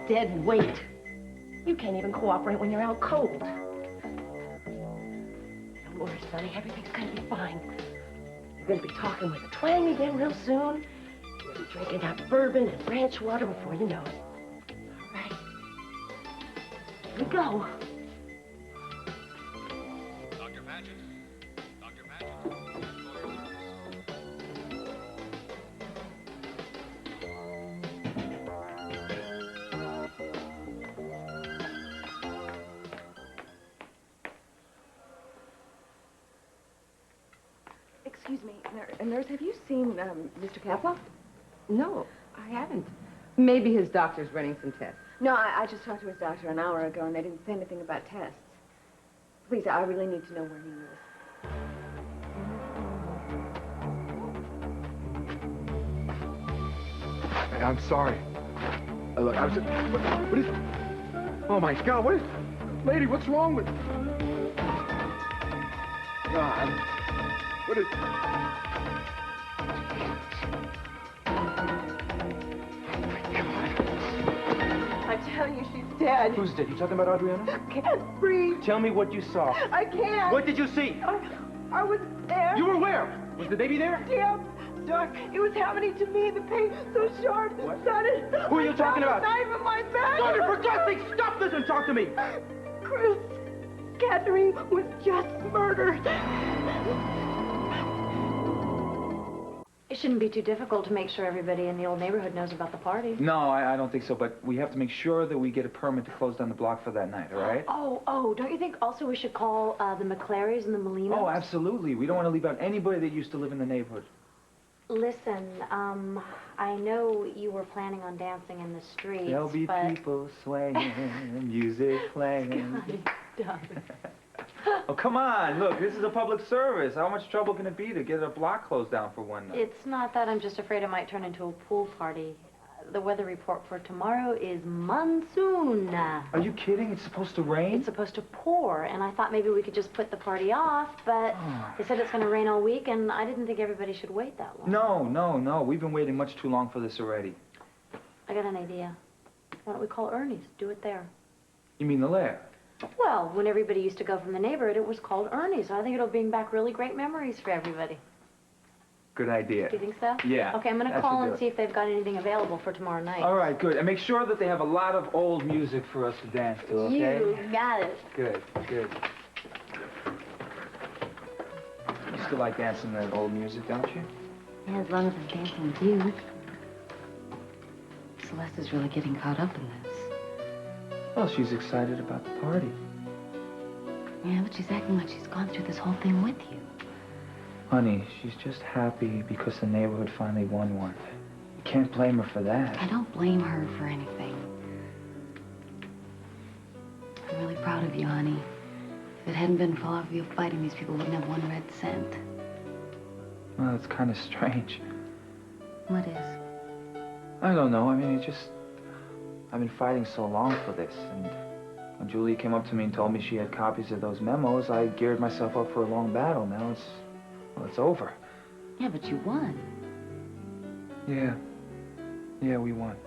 dead weight. You can't even cooperate when you're out cold. Don't worry, Sonny, everything's gonna be fine. You're gonna be talking with a twang again real soon. You're gonna be drinking that bourbon and ranch water before you know it. All right. Here we go. Dr. Paget. Dr. Paget. Excuse me, nurse, have you seen Mr. Capwell? No, I haven't. Maybe his doctor's running some tests. No, I just talked to his doctor an hour ago, and they didn't say anything about tests. Please, I really need to know where he is. I'm sorry. Look, I was just... What is... Oh, my God, what is... Lady, what's wrong with... God. What is... I tell you, she's dead. Who's dead? You talking about Adriana? I can't breathe. Tell me what you saw. I can't. What did you see? I was there. You were where? Was the baby there? Damn. Doc, it was happening to me. The pain so sharp. What? Sonny, Who are you talking about? Knife in my back. Sonny, for God's sake, stop this and talk to me. Chris, Catherine was just murdered. It shouldn't be too difficult to make sure everybody in the old neighborhood knows about the party. No, I don't think so, but we have to make sure that we get a permit to close down the block for that night, all right? Oh, don't you think also we should call the McClarys and the Molinos? Oh, absolutely. We don't want to leave out anybody that used to live in the neighborhood. Listen, I know you were planning on dancing in the streets, There'll be but... people swaying, music playing. Stop. Oh, come on. Look, this is a public service. How much trouble can it be to get a block closed down for one night? It's not that. I'm just afraid it might turn into a pool party. The weather report for tomorrow is monsoon. Are you kidding? It's supposed to rain? It's supposed to pour, and I thought maybe we could just put the party off, but they said it's going to rain all week, and I didn't think everybody should wait that long. No. We've been waiting much too long for this already. I got an idea. Why don't we call Ernie's? Do it there. You mean the lair? Well, when everybody used to go from the neighborhood, it was called Ernie's. I think it'll bring back really great memories for everybody. Good idea. Do you think so? Yeah. Okay, I'm going to call and see if they've got anything available for tomorrow night. All right, good. And make sure that they have a lot of old music for us to dance to, okay? You got it. Good. You still like dancing that old music, don't you? Yeah, as long as I'm dancing with you. Celeste is really getting caught up in this. Well, she's excited about the party. Yeah, but she's acting like she's gone through this whole thing with you. Honey, she's just happy because the neighborhood finally won one. You can't blame her for that. I don't blame her for anything. I'm really proud of you, honey. If it hadn't been for all of you fighting, these people wouldn't have 1 red cent. Well, it's kind of strange. What is? I don't know. I mean, I've been fighting so long for this, and when Julia came up to me and told me she had copies of those memos, I geared myself up for a long battle. Now it's over. Yeah, but you won. Yeah, we won.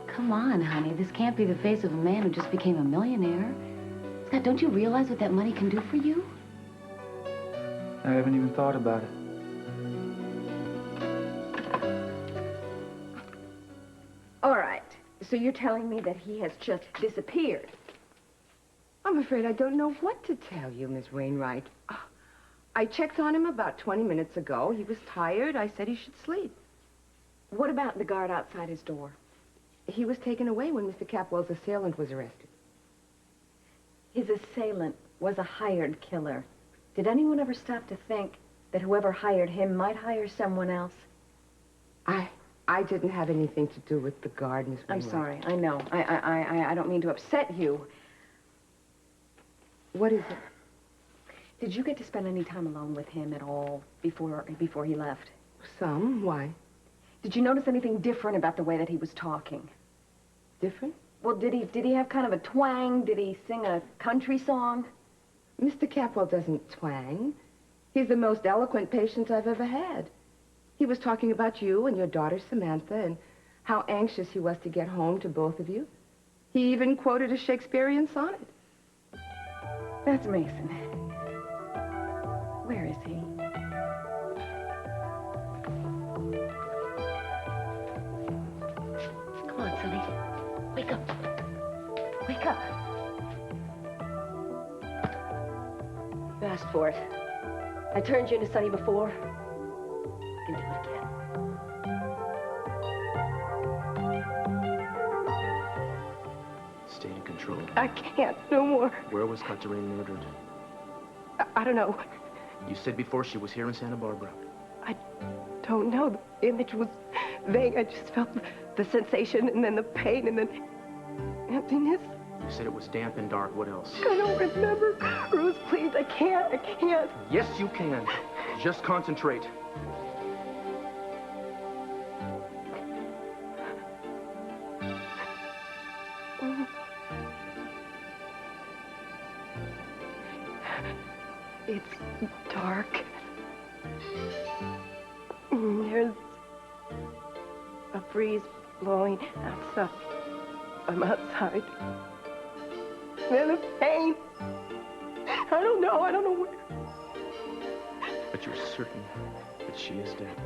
Come on, honey. This can't be the face of a man who just became a millionaire. Scott, don't you realize what that money can do for you? I haven't even thought about it. All right. So you're telling me that he has just disappeared? I'm afraid I don't know what to tell you, Miss Wainwright. I checked on him about 20 minutes ago. He was tired. I said he should sleep. What about the guard outside his door? He was taken away when Mr. Capwell's assailant was arrested. His assailant was a hired killer. Did anyone ever stop to think that whoever hired him might hire someone else? I didn't have anything to do with the guard, Miss Wainwright. I'm sorry. I know. I don't mean to upset you. What is it? Did you get to spend any time alone with him at all before he left? Some. Why? Did you notice anything different about the way that he was talking? Different? Well, did he have kind of a twang? Did he sing a country song? Mr. Capwell doesn't twang. He's the most eloquent patient I've ever had. He was talking about you and your daughter, Samantha, and how anxious he was to get home to both of you. He even quoted a Shakespearean sonnet. That's Mason. Where is he? Come on, Sonny. Wake up. Wake up. You asked for it. I turned you into Sonny before. I can do it again. Stay in control. I can't no more. Where was Katerina murdered? I don't know. You said before she was here in Santa Barbara. I don't know. The image was vague. I just felt the sensation and then the pain and then emptiness. You said it was damp and dark. What else? I don't remember. Bruce, please, I can't. Yes, you can. Just concentrate. It's dark. There's a breeze blowing outside. I'm outside. And the pain. I don't know where. But you're certain that she is dead.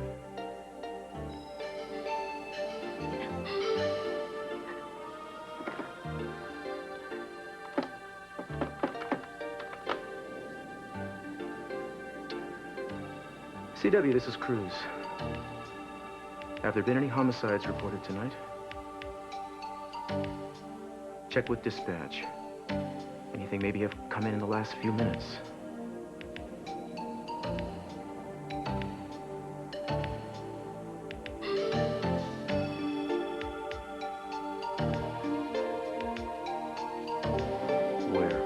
CW, this is Cruz. Have there been any homicides reported tonight? Check with dispatch. Anything maybe have come in the last few minutes? Where?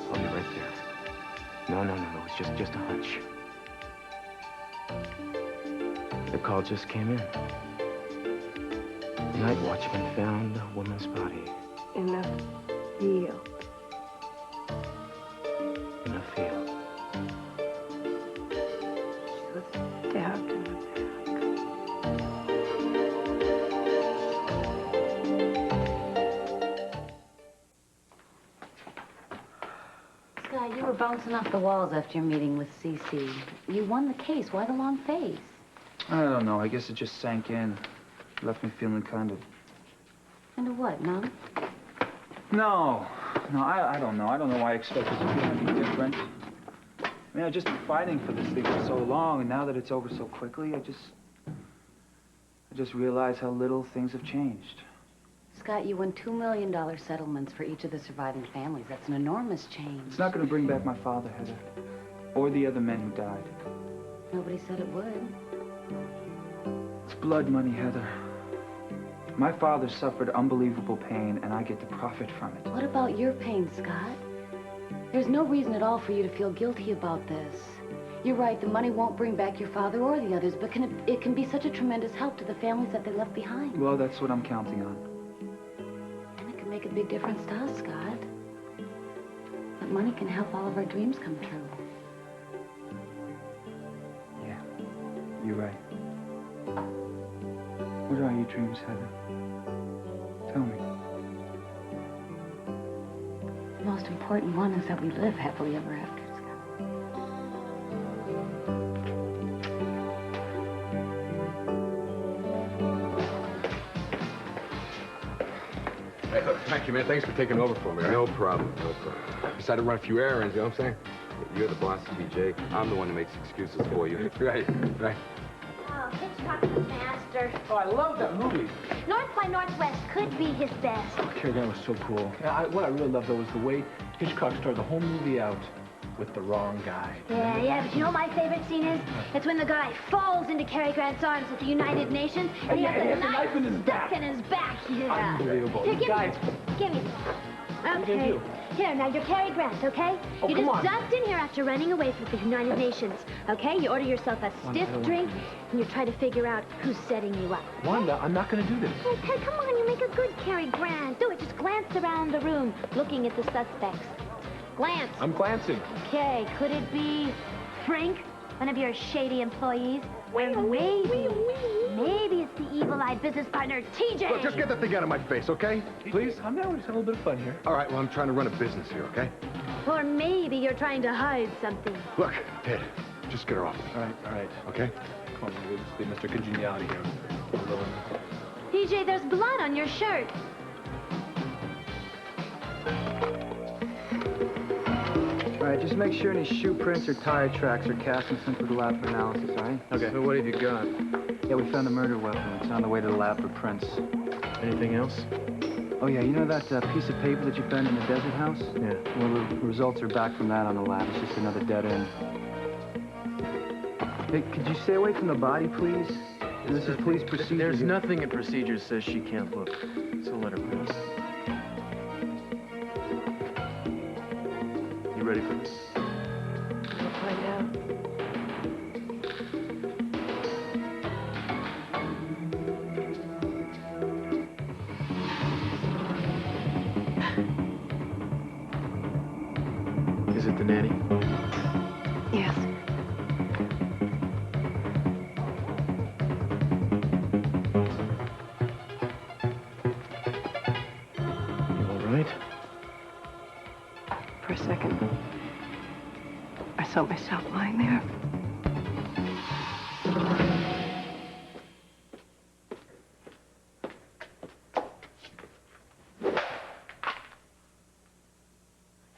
I'll be right there. No, it's just a hunch. The call just came in. The night watchman found a woman's body. In the field. In a field. She was stabbed in the back. Scott, you were bouncing off the walls after your meeting with CC. You won the case. Why the long face? I don't know. I guess it just sank in. Left me feeling kind of... Kind of what, numb? No, I don't know. I don't know why I expected to feel any different. I mean, I've just been fighting for this thing for so long, and now that it's over so quickly, I just realize how little things have changed. Scott, you won $2 million settlements for each of the surviving families. That's an enormous change. It's not going to bring back my father, Heather, or the other men who died. Nobody said it would. It's blood money, Heather. My father suffered unbelievable pain, and I get to profit from it. What about your pain, Scott? There's no reason at all for you to feel guilty about this. You're right, the money won't bring back your father or the others, but it can be such a tremendous help to the families that they left behind. Well, that's what I'm counting on. And it can make a big difference to us, Scott. That money can help all of our dreams come true. Yeah, you're right. What are your dreams, Heather? Tell me. The most important one is that we live happily ever after, Scott. Hey, look, thank you, man. Thanks for taking over for me. No problem, no problem. Decided to run a few errands, you know what I'm saying? You're the boss, TJ. I'm the one who makes excuses for you. Right. Oh, Hitchcock's the master. Oh, I love that movie. North by Northwest could be his best. Oh, Cary Grant was so cool. Yeah, what I really loved, though, was the way Hitchcock started the whole movie out with the wrong guy. Yeah, but you know what my favorite scene is? It's when the guy falls into Cary Grant's arms at the United Nations, and he has a knife in his back. stuck in his back. Yeah. Unbelievable. Here, give Guys. me. What are you gonna do? Here, now you're Cary Grant, okay? Oh, you come just on. ducked in here after running away from the United Nations, okay? You order yourself a stiff drink, and you try to figure out who's setting you up. Wanda, I'm not gonna do this. Okay, come on, you make a good Cary Grant. Do it, just glance around the room, looking at the suspects. Glance. I'm glancing. Okay, could it be Frank? One of your shady employees? Well, maybe it's the evil-eyed business partner, TJ. Look, just get that thing out of my face, okay? Please, I'm now just having a little bit of fun here. All right, well, I'm trying to run a business here, okay? Or maybe you're trying to hide something. Look, Ted, just get her off me. All right. Okay? Come on, we'll just be Mr. Congeniality here. TJ, there's blood on your shirt. All right, just make sure any shoe prints or tire tracks are cast and sent to the lab for analysis, all right? Okay. So what have you got? Yeah, we found a murder weapon. It's on the way to the lab for prints. Anything else? Oh, yeah, you know that piece of paper that you found in the desert house? Yeah. Well, the results are back from that on the lab. It's just another dead end. Hey, could you stay away from the body, please? This is police procedure. There's nothing in procedure says she can't look. So let her pass. You ready for this? We'll find out. Is it the nanny? Yes. For a second, I saw myself lying there.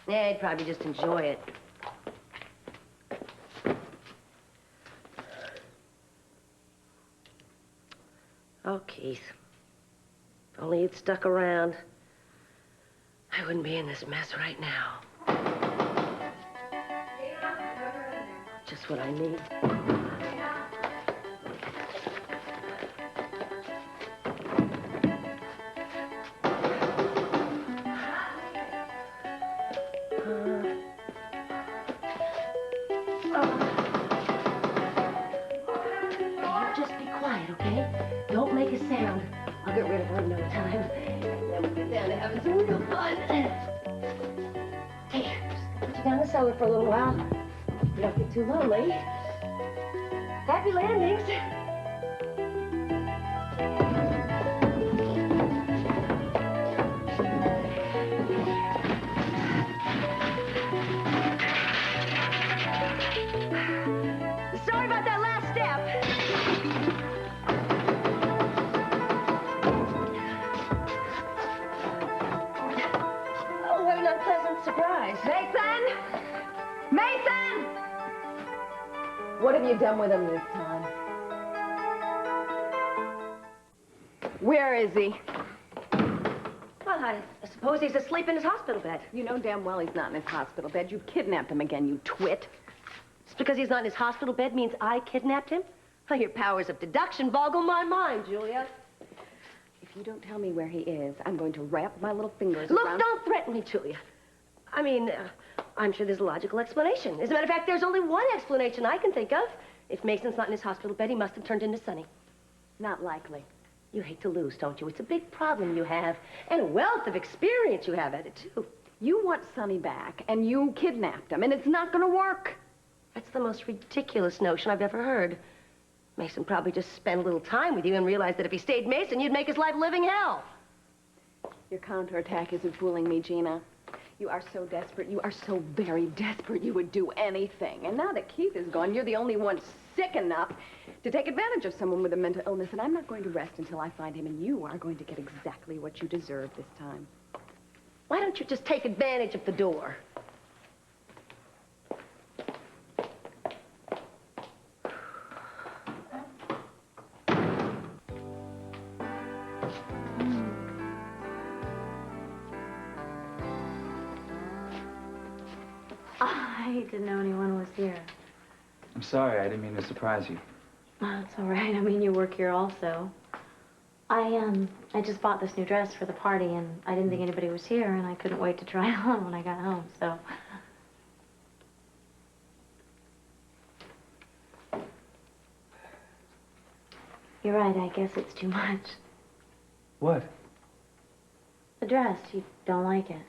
Yeah, he'd probably just enjoy it. Oh, Keith. If only you'd stuck around, I wouldn't be in this mess right now. Just what I need. Just be quiet, okay? Don't make a sound. I'll get rid of her in no time. And then we'll get down to having some real fun. Hey, just put you down the cellar for a little while. You don't get too lonely. Happy landings. Sorry about that last step. Oh, what an unpleasant surprise. Mason! Mason! What have you done with him this time? Where is he? Well, I suppose he's asleep in his hospital bed. You know damn well he's not in his hospital bed. You've kidnapped him again, you twit. Just because he's not in his hospital bed means I kidnapped him? Oh, your powers of deduction boggle my mind, Julia. If you don't tell me where he is, I'm going to wrap my little fingers Look, around... don't threaten me, Julia. I mean, I'm sure there's a logical explanation. As a matter of fact, there's only one explanation I can think of. If Mason's not in his hospital bed, he must have turned into Sonny. Not likely. You hate to lose, don't you? It's a big problem you have, and a wealth of experience you have at it, too. You want Sonny back, and you kidnapped him, and it's not going to work. That's the most ridiculous notion I've ever heard. Mason probably just spent a little time with you and realized that if he stayed Mason, you'd make his life living hell. Your counterattack isn't fooling me, Gina. You are so desperate. You are so very desperate. You would do anything. And now that Keith is gone, you're the only one sick enough to take advantage of someone with a mental illness. And I'm not going to rest until I find him. And you are going to get exactly what you deserve this time. Why don't you just take advantage of the door? I didn't know anyone was here. I'm sorry, I didn't mean to surprise you. Oh, it's all right. I mean, you work here also. I just bought this new dress for the party, and I didn't think anybody was here, and I couldn't wait to try it on when I got home, so... You're right, I guess it's too much. What? The dress, you don't like it.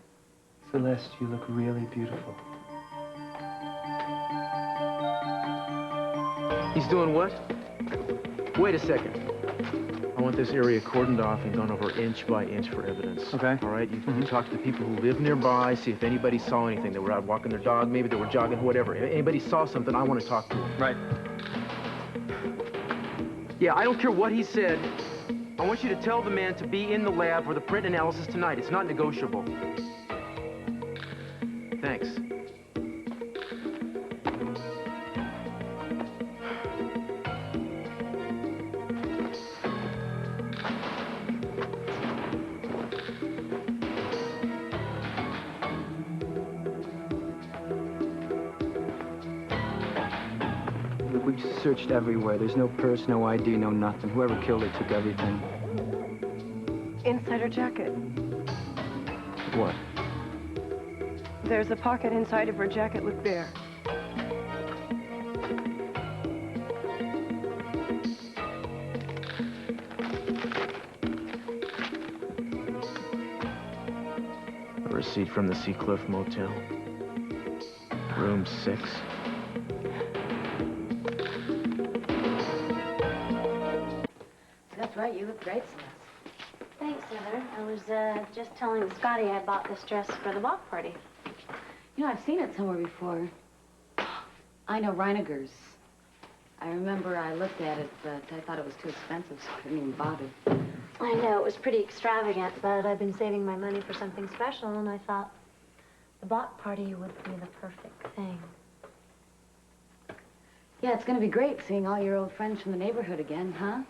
Celeste, you look really beautiful. He's doing what? Wait a second. I want this area cordoned off and gone over inch by inch for evidence. Okay. All right? You talk to the people who live nearby, see if anybody saw anything. They were out walking their dog, maybe they were jogging, whatever. If anybody saw something, I want to talk to them. Right. Yeah, I don't care what he said. I want you to tell the man to be in the lab for the print analysis tonight. It's not negotiable. Thanks. We searched everywhere. There's no purse, no ID, no nothing. Whoever killed her took everything. Inside her jacket. What? There's a pocket inside of her jacket. Look there. A receipt from the Seacliff Motel. Room 6. That's right, you look great, Celeste. Thanks, Heather. I was just telling Scotty I bought this dress for the block party. You know, I've seen it somewhere before. I know Reiniger's. I remember I looked at it, but I thought it was too expensive, so I didn't even bother. I know, it was pretty extravagant, but I've been saving my money for something special, and I thought the block party would be the perfect thing. Yeah, it's gonna be great seeing all your old friends from the neighborhood again, huh?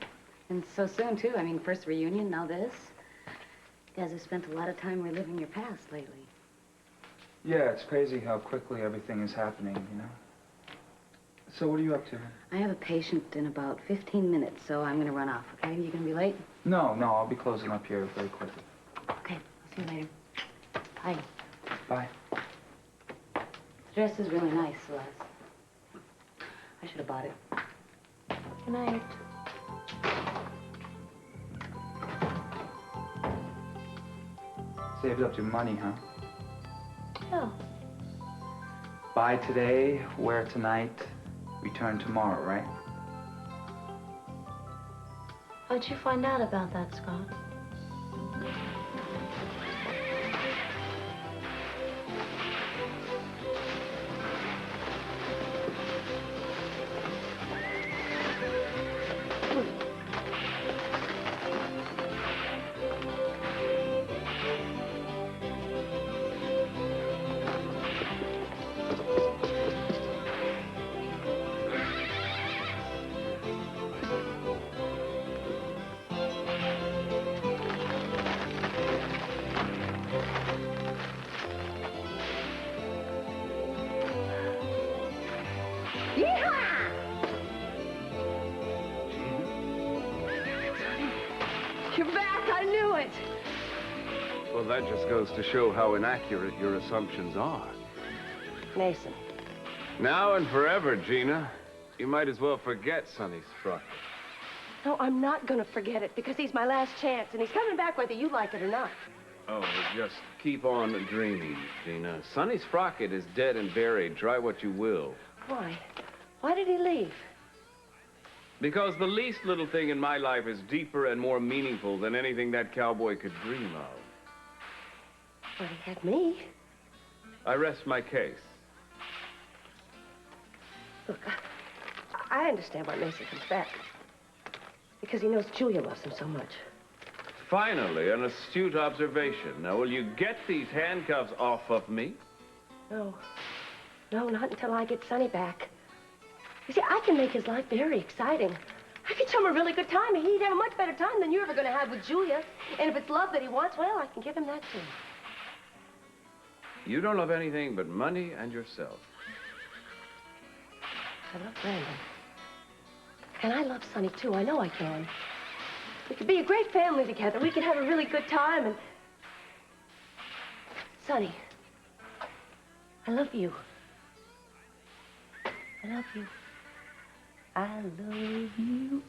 And so soon, too. I mean, first reunion, now this. You guys have spent a lot of time reliving your past lately. Yeah, it's crazy how quickly everything is happening, you know? So what are you up to? I have a patient in about 15 minutes, so I'm gonna run off, okay? You gonna be late? No, I'll be closing up here very quickly. Okay, I'll see you later. Bye. Bye. The dress is really nice, Celeste. I should have bought it. Good night. Saved up your money, huh? Oh. Buy today, wear tonight, return tomorrow, right? How'd you find out about that, Scott? You're back. I knew it. Well, that just goes to show how inaccurate your assumptions are. Mason. Now and forever, Gina. You might as well forget Sonny's frock. No, I'm not going to forget it because he's my last chance, and he's coming back whether you like it or not. Oh, well, just keep on dreaming, Gina. Sonny's frocket is dead and buried. Try what you will. Why? Why did he leave? Because the least little thing in my life is deeper and more meaningful than anything that cowboy could dream of. Well, he had me. I rest my case. Look, I understand why Mason comes back. Because he knows Julia loves him so much. Finally, an astute observation. Now, will you get these handcuffs off of me? No. No, not until I get Sonny back. You see, I can make his life very exciting. I could show him a really good time, and he'd have a much better time than you're ever going to have with Julia. And if it's love that he wants, well, I can give him that, too. You don't love anything but money and yourself. I love Brandon. And I love Sonny, too. I know I can. We could be a great family together. We could have a really good time, and... Sonny, I love you. I love you. I love you.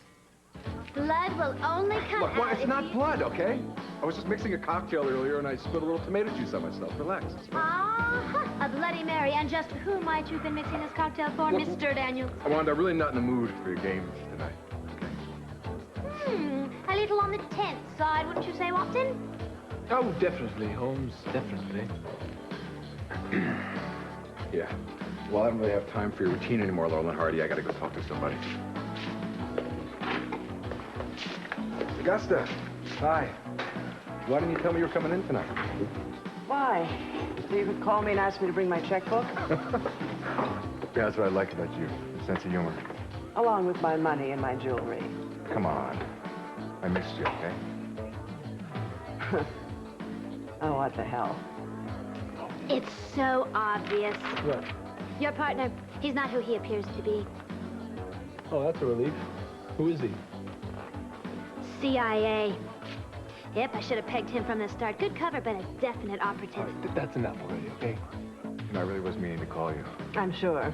Blood will only come Look, well, out it's if not you... blood, okay? I was just mixing a cocktail earlier and I spilled a little tomato juice on myself. Relax. Ah, a Bloody Mary. And just who might you have been mixing this cocktail for, Look, Mr. Daniels? Wanda, I'm really not in the mood for your games tonight. A little on the tense side, wouldn't you say, Watson? Oh, definitely, Holmes, definitely. Yeah. Well, I don't really have time for your routine anymore, Laurel and Hardy. I gotta go talk to somebody. Augusta. Hi. Why didn't you tell me you were coming in tonight? Why? So you could call me and ask me to bring my checkbook? Yeah, that's what I like about you. Your sense of humor. Along with my money and my jewelry. Come on. I missed you, okay? Oh, what the hell? It's so obvious. What? Your partner, he's not who he appears to be. Oh, that's a relief. Who is he? CIA. Yep, I should have pegged him from the start. Good cover, but a definite operative. All right, that's enough already, okay? And I really was meaning to call you. I'm sure.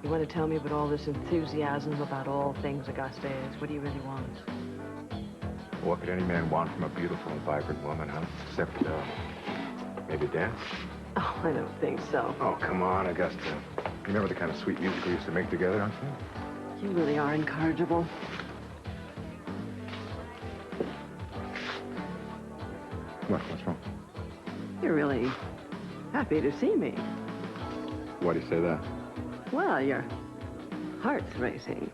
You want to tell me about all this enthusiasm about all things Augusta is? What do you really want? What could any man want from a beautiful and vibrant woman, huh? Except, maybe dance? Oh, I don't think so. Oh, come on, Augusta. You remember the kind of sweet music we used to make together, don't you? You really are incorrigible. What's wrong? You're really happy to see me. Why do you say that? Well, your heart's racing.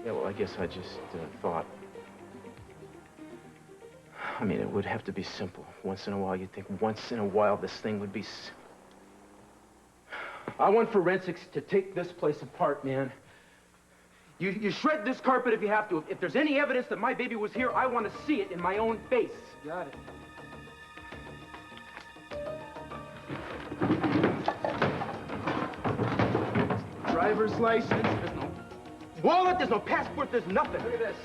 Yeah, well, I guess I just thought... I mean, it would have to be simple. Once in a while, you'd think once in a while this thing would be... I want forensics to take this place apart, man. You shred this carpet if you have to. If there's any evidence that my baby was here, I want to see it in my own face. Got it. Driver's license, there's no wallet, there's no passport, there's nothing. Look at this.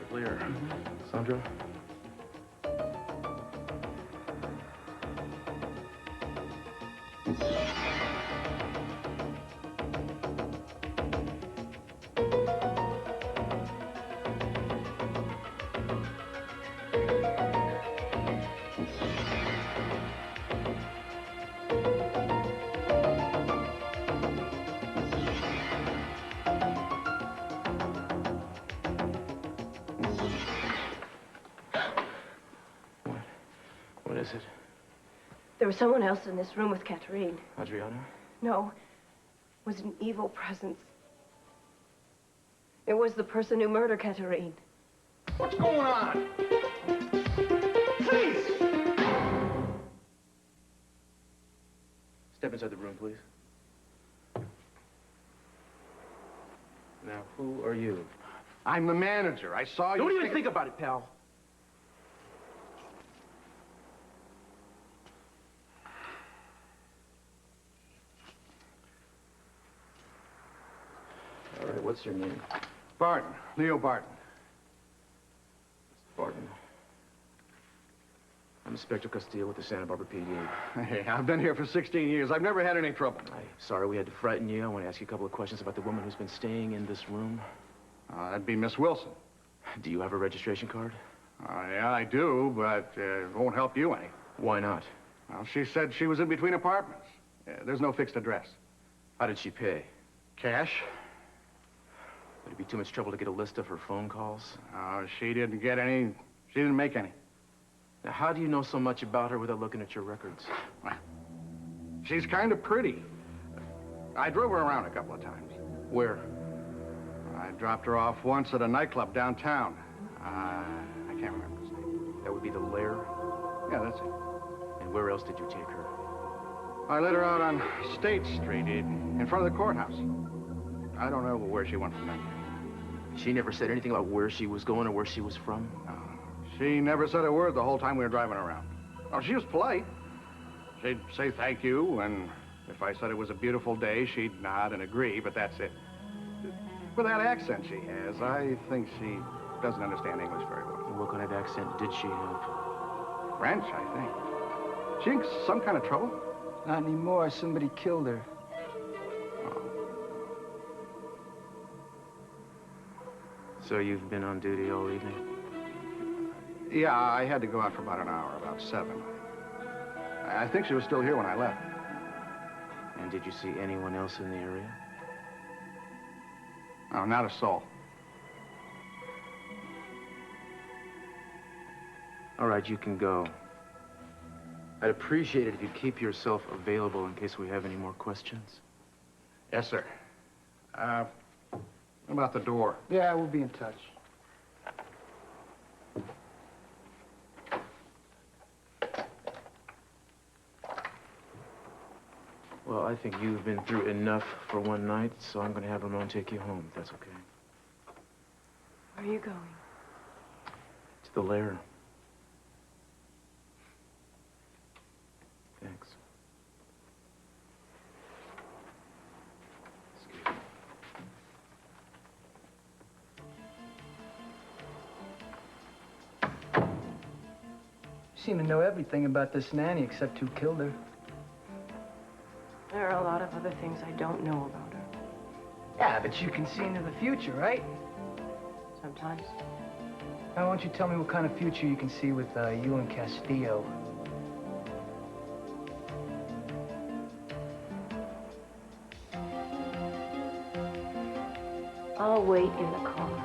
Clear. Sandra? What is it? There was someone else in this room with Katerine. Adriana? No, it was an evil presence. It was the person who murdered Katerine. What's going on? Please! Step inside the room, please. Now, who are you? I'm the manager. I saw you. Don't even think about it, pal. All right, what's your name? Barton. Leo Barton. Barton. I'm Inspector Castillo with the Santa Barbara PD. Hey, I've been here for 16 years. I've never had any trouble. I'm sorry we had to frighten you. I want to ask you a couple of questions about the woman who's been staying in this room. That'd be Miss Wilson. Do you have a registration card? Yeah, I do, but it won't help you any. Why not? Well, she said she was in between apartments. There's no fixed address. How did she pay? Cash? Would it be too much trouble to get a list of her phone calls? She didn't get any She didn't make any. Now, how do you know so much about her without looking at your records? Well, she's kind of pretty. I drove her around a couple of times. Where? I dropped her off once at a nightclub downtown. I can't remember his name. That would be the Lair? Yeah, that's it. And where else did you take her? I let her out on State Street in front of the courthouse. I don't know where she went from there. She never said anything about where she was going or where she was from? No. She never said a word the whole time we were driving around. Oh, she was polite. She'd say thank you, and if I said it was a beautiful day, she'd nod and agree, but that's it. With that accent she has, I think she doesn't understand English very well. And what kind of accent did she have? French, I think. She in some kind of trouble? Not anymore. Somebody killed her. So you've been on duty all evening? Yeah, I had to go out for about an hour, about 7. I think she was still here when I left. And did you see anyone else in the area? Oh, not a soul. All right, you can go. I'd appreciate it if you'd keep yourself available in case we have any more questions. Yes, sir. About the door. Yeah, we'll be in touch. Well, I think you've been through enough for one night, so I'm going to have Ramon take you home, if that's okay. Where are you going? To the lair. Thanks. You seem to know everything about this nanny except who killed her. There are a lot of other things I don't know about her. Yeah, but you can see into the future, right? Sometimes. Now, why don't you tell me what kind of future you can see with you and Castillo? I'll wait in the car.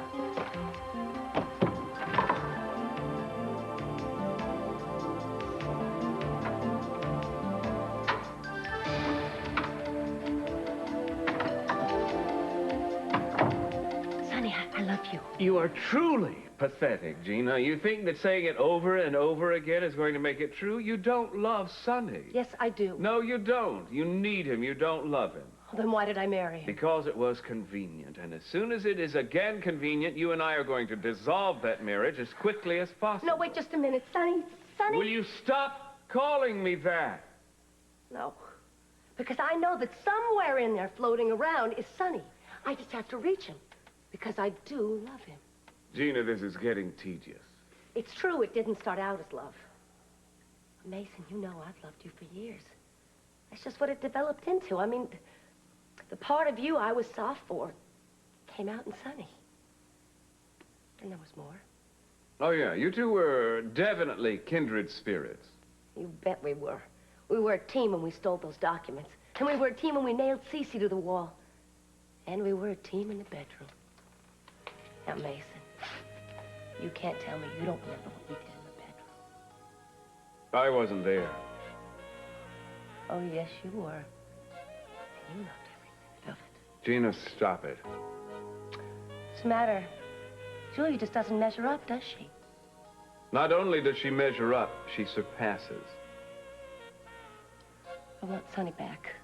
Sonny, I love you. You are truly pathetic, Gina. You think that saying it over and over again is going to make it true? You don't love Sonny. Yes, I do. No, you don't. You need him. You don't love him. Well, then why did I marry him? Because it was convenient. And as soon as it is again convenient, you and I are going to dissolve that marriage as quickly as possible. No, wait just a minute. Sonny, Sonny. Will you stop calling me that? No. Because I know that somewhere in there floating around is Sonny. I just have to reach him. Because I do love him. Gina, this is getting tedious. It's true, it didn't start out as love. Mason, you know I've loved you for years. That's just what it developed into. I mean, the part of you I was soft for came out in Sonny. And there was more. Oh, yeah, you two were definitely kindred spirits. You bet we were. We were a team when we stole those documents. And we were a team when we nailed Cece to the wall. And we were a team in the bedroom. Now, Mason, you can't tell me you don't remember what we did in the bedroom. I wasn't there. Oh, yes, you were. You loved every minute of it. Gina, stop it. What's the matter? Julia just doesn't measure up, does she? Not only does she measure up, she surpasses. I want Sonny back.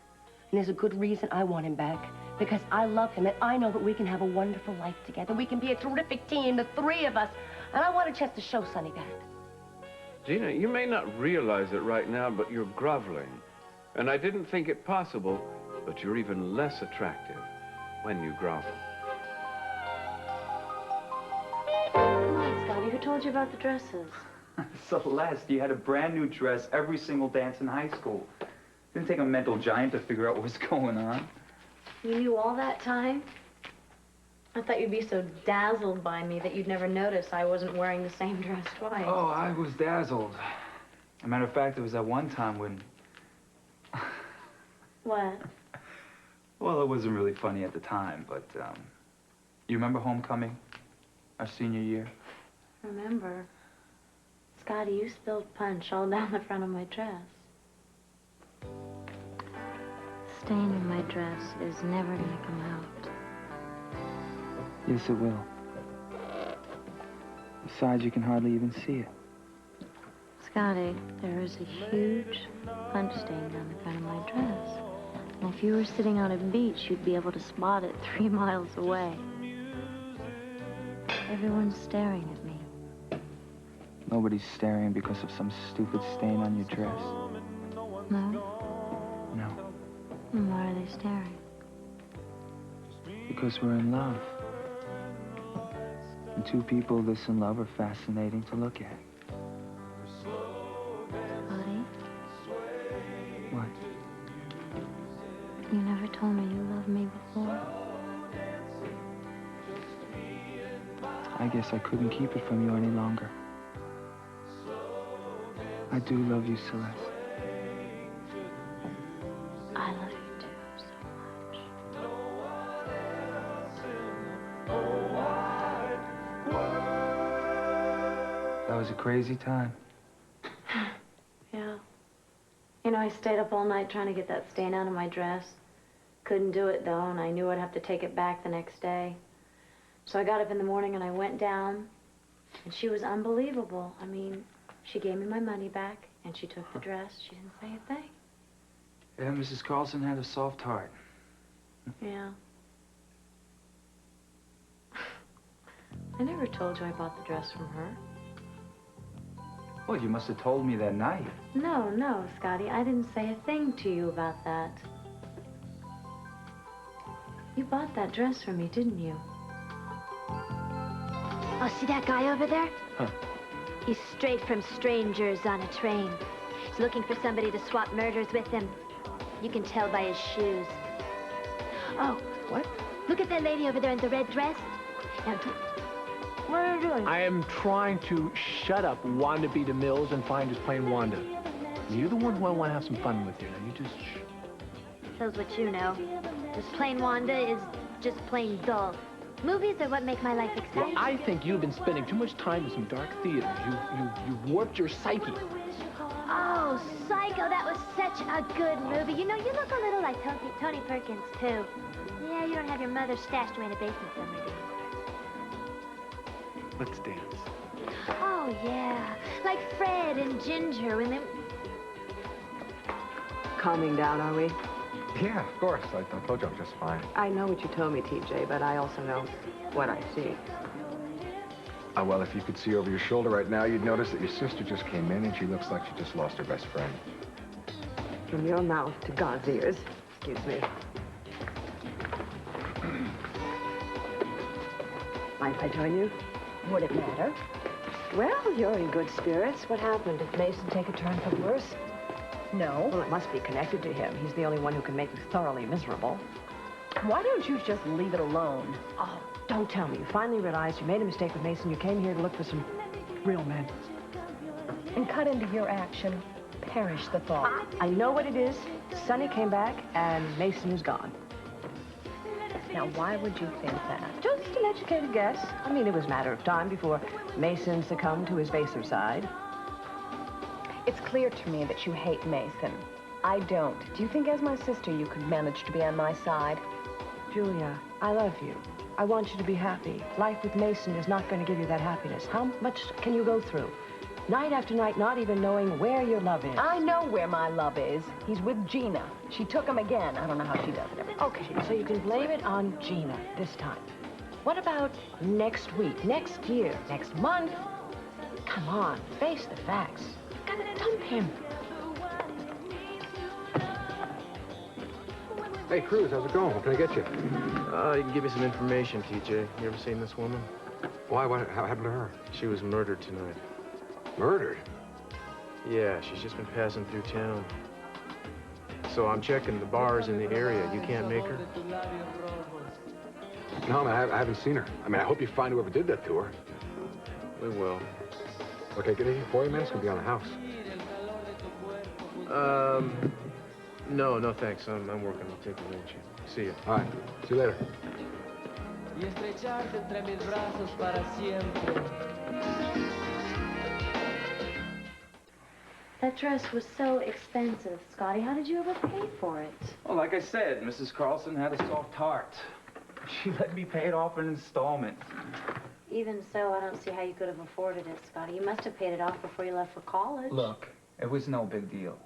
And there's a good reason I want him back. Because I love him, and I know that we can have a wonderful life together. We can be a terrific team, the three of us. And I want a chance to show Sonny that. Gina, you may not realize it right now, but you're groveling. And I didn't think it possible, but you're even less attractive when you grovel. Come on, Scotty, who told you about the dresses? Celeste, you had a brand new dress every single dance in high school. Didn't take a mental giant to figure out what was going on. You knew all that time? I thought you'd be so dazzled by me that you'd never notice I wasn't wearing the same dress twice. Oh, I was dazzled. As a matter of fact, it was that one time when... What? Well, it wasn't really funny at the time, but, you remember homecoming? Our senior year? Remember? Scotty, you spilled punch all down the front of my dress. Stain in my dress is never gonna come out. Yes, it will. Besides, you can hardly even see it. Scotty, there is a huge punch stain down the front of my dress. And if you were sitting on a beach, you'd be able to spot it 3 miles away. Everyone's staring at me. Nobody's staring because of some stupid stain on your dress. No? No. Then why are they staring? Because we're in love. And two people this in love are fascinating to look at. Scotty? What? You never told me you loved me before. I guess I couldn't keep it from you any longer. I do love you, Celeste. I love you too so much. That was a crazy time. Yeah. You know, I stayed up all night trying to get that stain out of my dress. Couldn't do it, though, and I knew I'd have to take it back the next day. So I got up in the morning and I went down, and she was unbelievable. I mean, she gave me my money back, and she took the dress. She didn't say a thing. Yeah, Mrs. Carlson had a soft heart. Yeah. I never told you I bought the dress from her. Well, you must have told me that night. No, Scotty, I didn't say a thing to you about that. You bought that dress for me, didn't you? Oh, see that guy over there? Huh. He's straight from strangers on a train. He's looking for somebody to swap murders with him. You can tell by his shoes. Oh. What? Look at that lady over there in the red dress. Now, what are you doing? I am trying to shut up Wanda B. DeMills and find just plain Wanda. You're the one who I want to have some fun with here. Now, you just shh. Tells what you know. This plain Wanda is just plain dull. Movies are what make my life exciting. Well, I think you've been spending too much time in some dark theaters. You've warped your psyche. Oh, Psycho, that was such a good movie. You know, you look a little like Tony Perkins, too. Yeah, you don't have your mother stashed away in a basement somewhere, do you? Let's dance. Oh, yeah. Like Fred and Ginger when they... Calming down, are we? Yeah, of course. I told you I'm just fine. I know what you told me, TJ, but I also know what I see. Well, if you could see over your shoulder right now, you'd notice that your sister just came in and she looks like she just lost her best friend. From your mouth to God's ears. Excuse me. Mind if I join you? Would it matter? Well, you're in good spirits. What happened? Did Mason take a turn for the worse? No. Well, it must be connected to him. He's the only one who can make you thoroughly miserable. Why don't you just leave it alone? Oh, don't tell me. You finally realized you made a mistake with Mason. You came here to look for some real men. And cut into your action. Perish the thought. I know what it is. Sonny came back, and Mason is gone. Now, why would you think that? Just an educated guess. I mean, it was a matter of time before Mason succumbed to his baser side. It's clear to me that you hate Mason. I don't. Do you think as my sister you could manage to be on my side? Julia, I love you. I want you to be happy. Life with Mason is not going to give you that happyiness. How much can you go through? Night after night, not even knowing where your love is. I know where my love is. He's with Gina. She took him again. I don't know how she does it. Okay, so you can blame it on Gina this time. What about next week, next year, next month? Come on, face the facts. You've got to dump him. Hey, Cruz, how's it going? What can I get you? You can give me some information, TJ. You ever seen this woman? Why? What happened to her? She was murdered tonight. Murdered? Yeah, she's just been passing through town. So I'm checking the bars in the area. You can't make her? No, man, I haven't seen her. I mean, I hope you find whoever did that to her. We will. Okay, get anything for you, man? It's gonna be on the house. No, thanks. I'm working. I'll take a lunch. See you. All right. See you later. That dress was so expensive, Scotty. How did you ever pay for it? Well, like I said, Mrs. Carlson had a soft heart. She let me pay it off in installments. Even so, I don't see how you could have afforded it, Scotty. You must have paid it off before you left for college. Look, it was no big deal.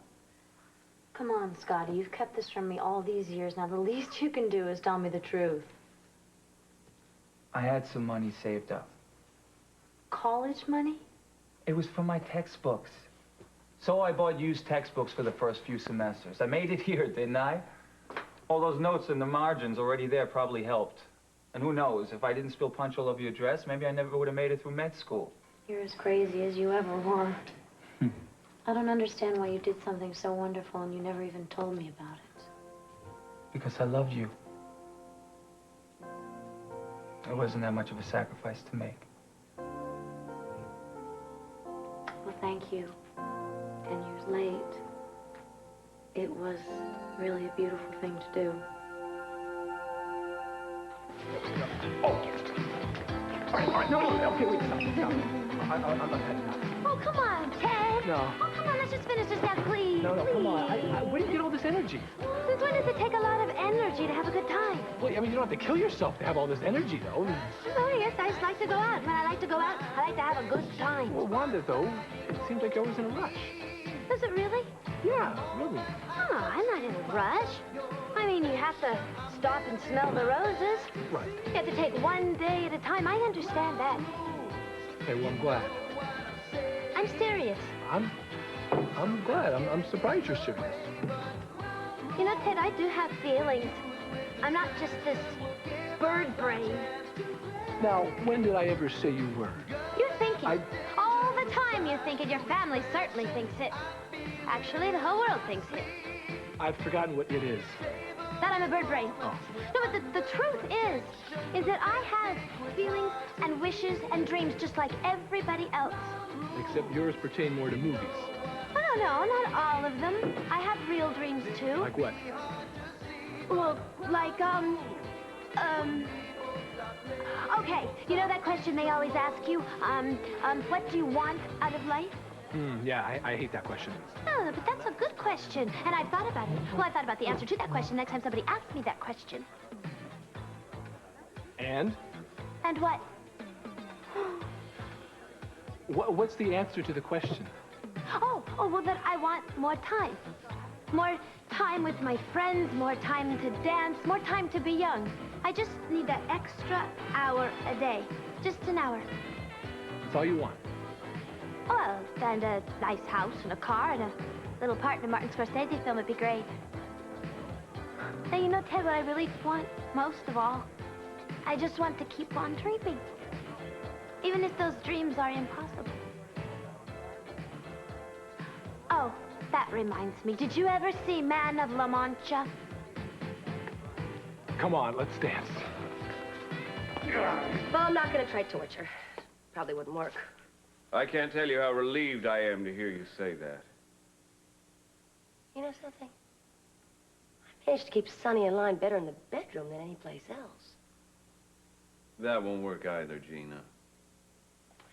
Come on, Scotty. You've kept this from me all these years. Now, the least you can do is tell me the truth. I had some money saved up. College money? It was for my textbooks. So I bought used textbooks for the first few semesters. I made it here, didn't I? All those notes in the margins already there probably helped. And who knows, if I didn't spill punch all over your dress, maybe I never would have made it through med school. You're as crazy as you ever were. I don't understand why you did something so wonderful and you never even told me about it. Because I loved you. It wasn't that much of a sacrifice to make. Well, thank you. 10 years late. It was really a beautiful thing to do. All right, no, okay, wait, stop. I'm not heading out. Oh, come on, Ted. No. Oh, come on, let's just finish this now, please. No, please. come on. Where do you get all this energy? Since when does it take a lot of energy to have a good time? Well, I mean, you don't have to kill yourself to have all this energy, though. Oh, yes, I just like to go out. When I like to go out, I like to have a good time. Well, Wanda, though, it seems like you're always in a rush. Does it really? Yeah, really. Oh, I'm not in a rush. I mean, you have to stop and smell the roses. Right. You have to take one day at a time. I understand that. Hey, well, I'm glad. I'm serious. I'm glad. I'm surprised you're serious. You know, Ted, I do have feelings. I'm not just this bird brain. Now, when did I ever say you were? You're thinking. All the time you think it. Your family certainly thinks it. Actually, the whole world thinks it. I've forgotten what it is. That I'm a bird brain. Oh. No, but the truth is that I have feelings and wishes and dreams just like everybody else. Except yours pertain more to movies. Oh, no, not all of them. I have real dreams, too. Like what? Well, like, okay, you know that question they always ask you? What do you want out of life? Yeah, I hate that question. Oh, but that's a good question, and I've thought about it. Well, I thought about the answer to that question next time somebody asked me that question. And? And what? What's the answer to the question? Oh, well, that I want more time. More time with my friends, more time to dance, more time to be young. I just need that extra hour a day. Just an hour. That's all you want? Well, and a nice house and a car and a little part in a Martin Scorsese film would be great. Now, you know, Ted, what I really want most of all, I just want to keep on dreaming. Even if those dreams are impossible. Oh, that reminds me. Did you ever see Man of La Mancha? Come on, let's dance. Well, I'm not going to try torture. Probably wouldn't work. I can't tell you how relieved I am to hear you say that. You know something? I managed to keep Sonny in line better in the bedroom than any place else. That won't work either, Gina.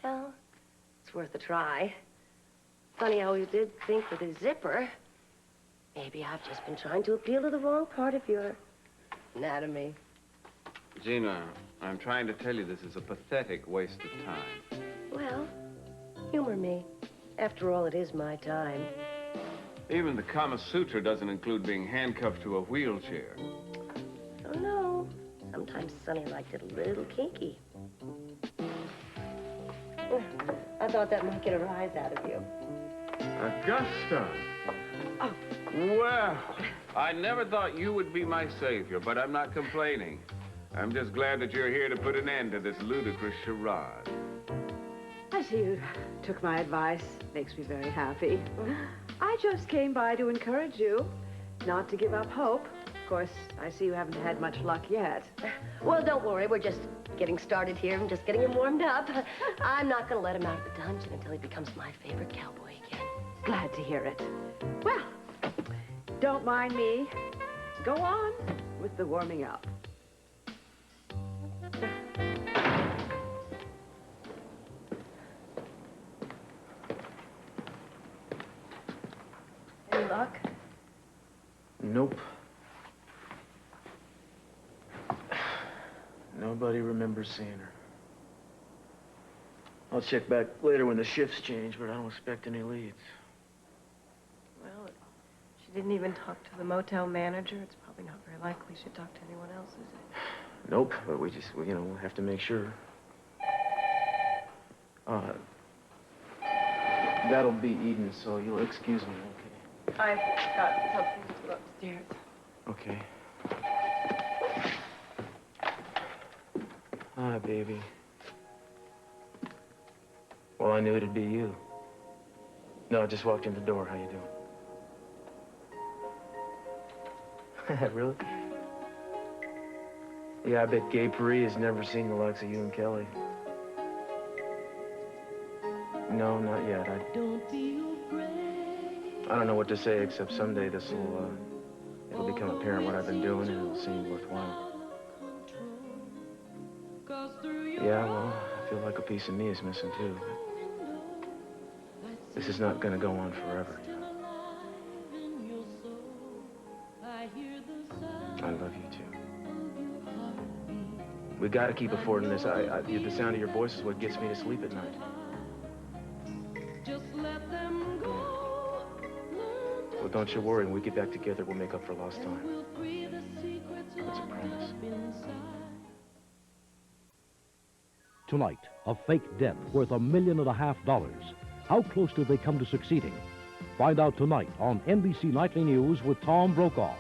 Well, it's worth a try. Funny how you did think with his zipper. Maybe I've just been trying to appeal to the wrong part of your anatomy. Gina, I'm trying to tell you this is a pathetic waste of time. Well, humor me. After all, it is my time. Even the Kama Sutra doesn't include being handcuffed to a wheelchair. Oh, no. Sometimes Sonny liked it a little kinky. I thought that might get a rise out of you. Augusta! Oh. Well, I never thought you would be my savior, but I'm not complaining. I'm just glad that you're here to put an end to this ludicrous charade. I see you took my advice. Makes me very happy. I just came by to encourage you not to give up hope. Of course, I see you haven't had much luck yet. Well, don't worry. We're just getting started here. I'm just getting him warmed up. I'm not going to let him out of the dungeon until he becomes my favorite cowboy again. Glad to hear it. Well, don't mind me. Go on with the warming up. Nope. Nobody remembers seeing her. I'll check back later when the shifts change, but I don't expect any leads. Well, she didn't even talk to the motel manager. It's probably not very likely she'd talk to anyone else, is it? Nope, but we'll have to make sure. That'll be Eden, so you'll excuse me, okay? I've got something to do upstairs. Okay. Hi, baby. Well, I knew it'd be you. No, I just walked in the door. How you doing? Really? Yeah, I bet Gay Paris has never seen the likes of you and Kelly. No, not yet. I don't know what to say, except someday it'll become apparent what I've been doing, and it'll seem worthwhile. Yeah, well, I feel like a piece of me is missing, too. This is not gonna go on forever, you know. I love you, too. We gotta keep affording this. The sound of your voice is what gets me to sleep at night. Well, don't you worry. When we get back together, we'll make up for lost time. That's a promise. Tonight, a fake death worth $1.5 million. How close do they come to succeeding? Find out tonight on NBC Nightly News with Tom Brokaw.